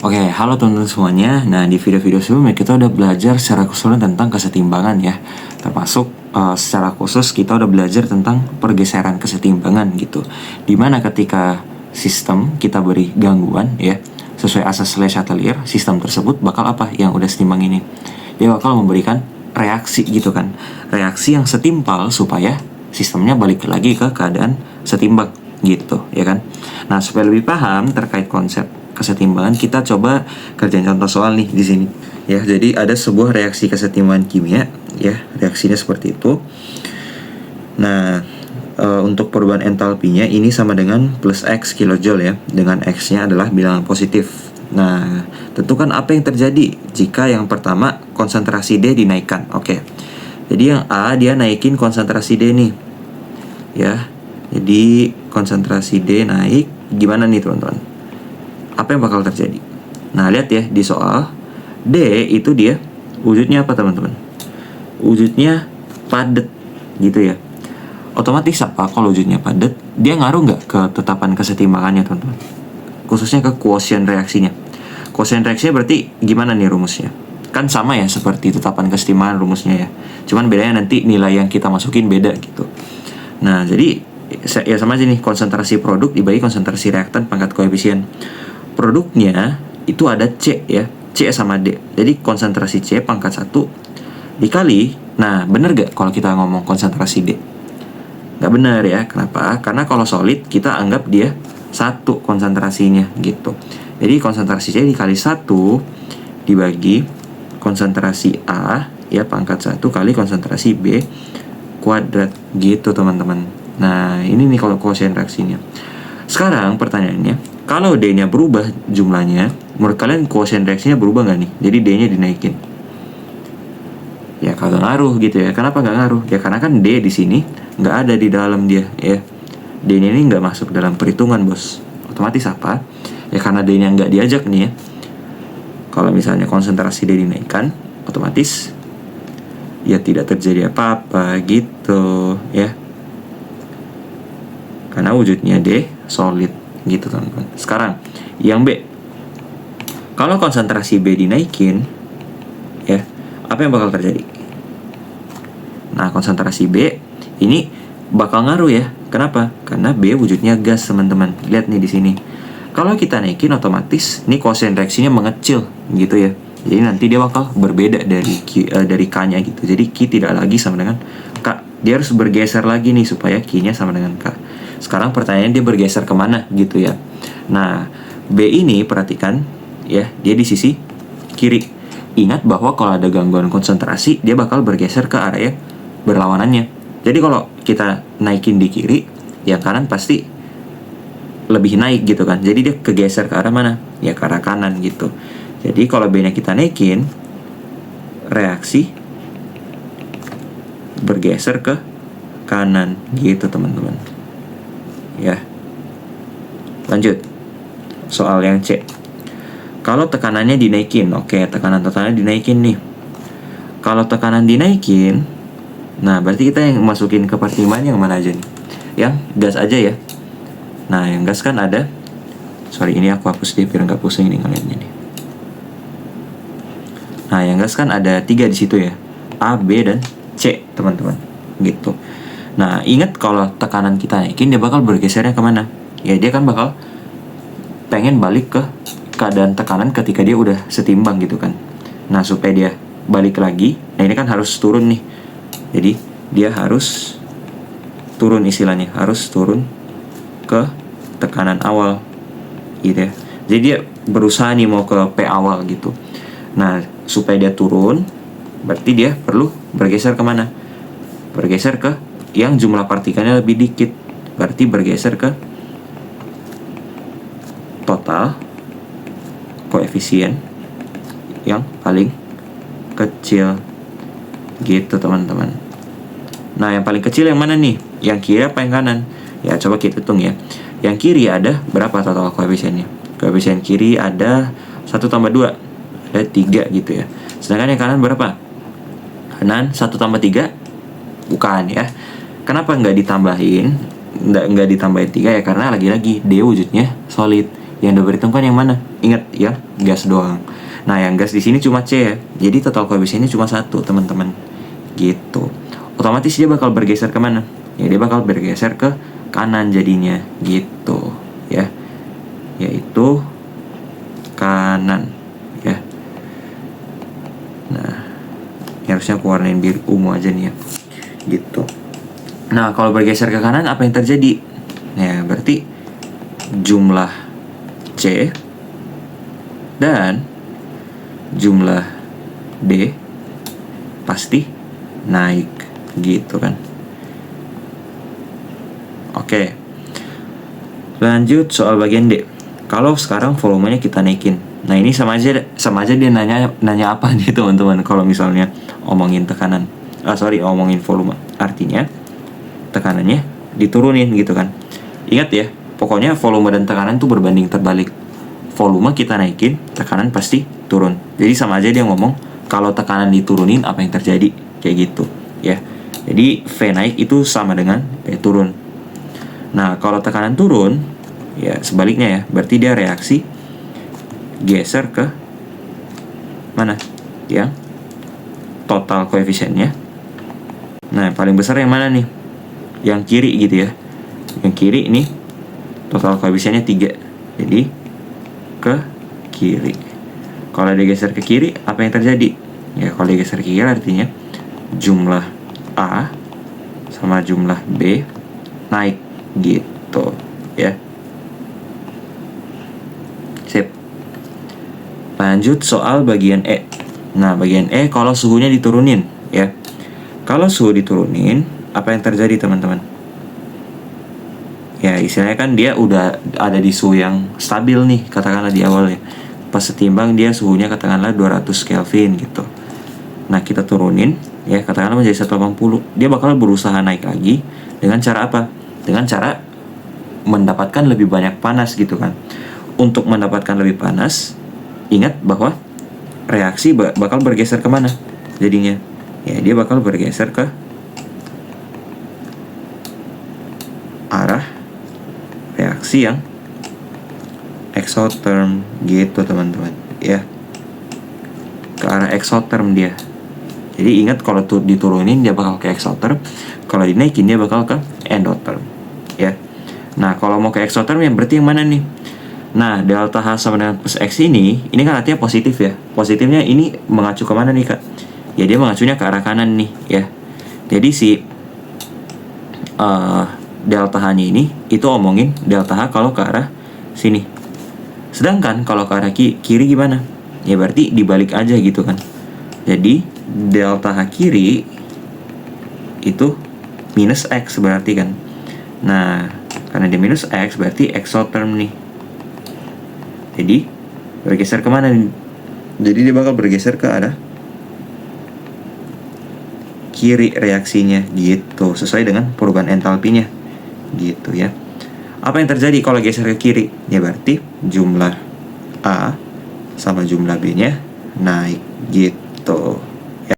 Oke, halo teman-teman semuanya. Nah, di video-video sebelumnya kita udah belajar secara keseluruhan tentang kesetimbangan ya. Termasuk secara khusus kita udah belajar tentang pergeseran kesetimbangan gitu. Dimana ketika sistem kita beri gangguan ya, sesuai asas Le-Chatelier, sistem tersebut bakal apa yang udah setimbang ini? Dia bakal memberikan reaksi gitu kan. Reaksi yang setimpal supaya sistemnya balik lagi ke keadaan setimbang gitu ya kan. Nah, supaya lebih paham terkait konsep kesetimbangan, kita coba kerjain contoh soal nih di sini ya. Jadi ada sebuah reaksi kesetimbangan kimia ya, reaksinya seperti itu. Nah, untuk perubahan entalpinya ini sama dengan plus X kilojoule ya, dengan X-nya adalah bilangan positif. Nah, tentukan apa yang terjadi jika yang pertama konsentrasi D dinaikkan. Oke. Jadi yang A dia naikin konsentrasi D nih. Ya. Jadi konsentrasi D naik, gimana nih teman-teman? Apa yang bakal terjadi? Nah, lihat ya di soal D itu dia wujudnya apa teman-teman? Wujudnya padat gitu ya. Otomatis apa kalau wujudnya padat? Dia ngaruh nggak ke tetapan kesetimbangannya teman-teman? Khususnya ke quotient reaksinya. Quotient reaksinya berarti gimana nih rumusnya? Kan sama ya seperti tetapan kesetimbangan rumusnya ya. Cuman bedanya nanti nilai yang kita masukin beda gitu. Nah, jadi ya sama aja nih, konsentrasi produk dibagi konsentrasi reaktan pangkat koefisien. Produknya itu ada C ya, C sama D. Jadi konsentrasi C pangkat 1 dikali, nah bener gak kalau kita ngomong konsentrasi D? Gak bener ya, kenapa? Karena kalau solid kita anggap dia 1 konsentrasinya gitu. Jadi konsentrasi C dikali 1 dibagi konsentrasi A ya pangkat 1 kali konsentrasi B kuadrat gitu teman-teman. Nah ini nih kalau quotient reaksinya. Sekarang pertanyaannya, kalau D-nya berubah jumlahnya, menurut kalian quotient reaksinya berubah nggak nih? Jadi D-nya dinaikin. Ya kagak ngaruh gitu ya. Kenapa nggak ngaruh? Ya karena kan D di sini nggak ada di dalam dia ya. D-nya ini nggak masuk dalam perhitungan bos. Otomatis apa? Ya karena D-nya nggak diajak nih ya. Kalau misalnya konsentrasi D dinaikkan, otomatis ya tidak terjadi apa-apa gitu ya. Karena wujudnya D solid gitu teman-teman. Sekarang yang B, kalau konsentrasi B dinaikin ya, apa yang bakal terjadi? Nah, konsentrasi B ini bakal ngaruh ya. Kenapa? Karena B wujudnya gas teman-teman. Lihat nih di sini. Kalau kita naikin otomatis nih quotient reaksinya mengecil gitu ya. Jadi nanti dia bakal berbeda dari K-nya gitu. Jadi Q tidak lagi sama dengan K. Dia harus bergeser lagi nih supaya Q-nya sama dengan K. Sekarang pertanyaannya dia bergeser kemana gitu ya. Nah, B ini perhatikan ya, dia di sisi kiri. Ingat bahwa kalau ada gangguan konsentrasi, dia bakal bergeser ke area berlawanannya. Jadi kalau kita naikin di kiri, yang kanan pasti lebih naik gitu kan. Jadi dia kegeser ke arah mana? Ya ke arah kanan gitu. Jadi kalau B-nya kita naikin, reaksi bergeser ke kanan gitu teman-teman. Ya. Lanjut. Soal yang C. Kalau tekanannya dinaikin, oke, tekanan totalnya dinaikin nih. Kalau tekanan dinaikin, nah berarti kita yang masukin ke pertimbangan yang mana aja nih? Yang gas aja ya. Nah, yang gas kan ada. Sorry, ini aku hapus deh biar nggak pusing nih ngeliatnya nih. Nah, yang gas kan ada 3 di situ ya. A, B, dan C, teman-teman. Gitu. Nah, ingat kalau tekanan kita naikin, dia bakal bergesernya kemana? Ya, dia kan bakal pengen balik ke keadaan tekanan ketika dia udah setimbang gitu kan. Nah, supaya dia balik lagi, nah ini kan harus turun nih. Jadi, dia harus turun istilahnya. Harus turun ke tekanan awal gitu ya. Jadi dia berusaha nih mau ke P awal gitu. Nah, supaya dia turun, berarti dia perlu bergeser kemana? Bergeser ke yang jumlah partikelnya lebih dikit. Berarti bergeser ke total koefisien yang paling kecil gitu teman-teman. Nah, yang paling kecil yang mana nih? Yang kiri apa yang kanan? Ya, coba kita hitung ya. Yang kiri ada berapa total koefisiennya? Koefisien kiri ada 1 tambah 2. Ada 3 gitu ya. Sedangkan yang kanan berapa? Kanan 1 tambah 3? Bukan ya. Kenapa nggak ditambahin? Nggak ditambahin 3 ya? Karena lagi-lagi D wujudnya solid. Yang udah berhitung kan yang mana? Ingat ya, gas doang. Nah, yang gas di sini cuma C ya. Jadi total koefisiennya cuma 1, teman-teman. Gitu. Otomatis dia bakal bergeser kemana? Ya, dia bakal bergeser ke kanan jadinya. Gitu. Ya. Yaitu kanan. Ya. Nah, ini harusnya aku warnain biru ungu aja nih ya. Gitu. Nah, kalau bergeser ke kanan apa yang terjadi? Ya, berarti jumlah C dan jumlah D pasti naik gitu kan. Oke. Lanjut soal bagian D. Kalau sekarang volumenya kita naikin. Nah, ini sama aja dia nanya apa nih teman-teman kalau misalnya omongin tekanan. Omongin volume. Artinya tekanannya diturunin gitu kan. Ingat ya, pokoknya volume dan tekanan tuh berbanding terbalik. Volume kita naikin, tekanan pasti turun. Jadi sama aja dia ngomong kalau tekanan diturunin apa yang terjadi, kayak gitu ya. Jadi V naik itu sama dengan V turun. Nah, kalau tekanan turun ya sebaliknya ya, berarti dia reaksi geser ke mana? Yang total koefisiennya. Nah, yang paling besar yang mana nih? Yang kiri gitu ya. Yang kiri ini total koefisiennya 3. Jadi ke kiri. Kalau digeser ke kiri, apa yang terjadi? Ya, kalau digeser ke kiri artinya jumlah A sama jumlah B naik gitu ya. Sip. Lanjut soal bagian E. Nah, bagian E kalau suhunya diturunin ya. Kalau suhu diturunin, apa yang terjadi teman-teman? Ya, istilahnya kan dia udah ada di suhu yang stabil nih, katakanlah di awal ya. Pas setimbang dia suhunya katakanlah 200 Kelvin gitu. Nah, kita turunin ya, katakanlah menjadi 180. Dia bakal berusaha naik lagi dengan cara apa? Dengan cara mendapatkan lebih banyak panas gitu kan. Untuk mendapatkan lebih panas, ingat bahwa reaksi bakal bergeser kemana jadinya? Ya, dia bakal bergeser ke arah reaksi yang exotherm gitu teman-teman ya, ke arah exotherm dia. Jadi ingat kalau diturunin dia bakal ke exotherm, kalau dinaikin dia bakal ke endotherm ya. Nah, kalau mau ke exotherm ya berarti yang mana nih? Nah, delta H sama dengan plus X ini kan artinya positif ya. Positifnya ini mengacu ke mana nih kak? Ya, dia mengacunya ke arah kanan nih ya. Jadi si delta H-nya ini itu omongin delta H kalau ke arah sini. Sedangkan kalau ke arah kiri gimana? Ya berarti dibalik aja gitu kan. Jadi delta H kiri itu minus X berarti kan. Nah, karena dia minus X berarti exotherm nih. Jadi bergeser kemana nih? Jadi dia bakal bergeser ke arah kiri reaksinya gitu, sesuai dengan perubahan entalpinya gitu ya. Apa yang terjadi kalau geser ke kiri? Ya berarti jumlah A sama jumlah B nya naik gitu.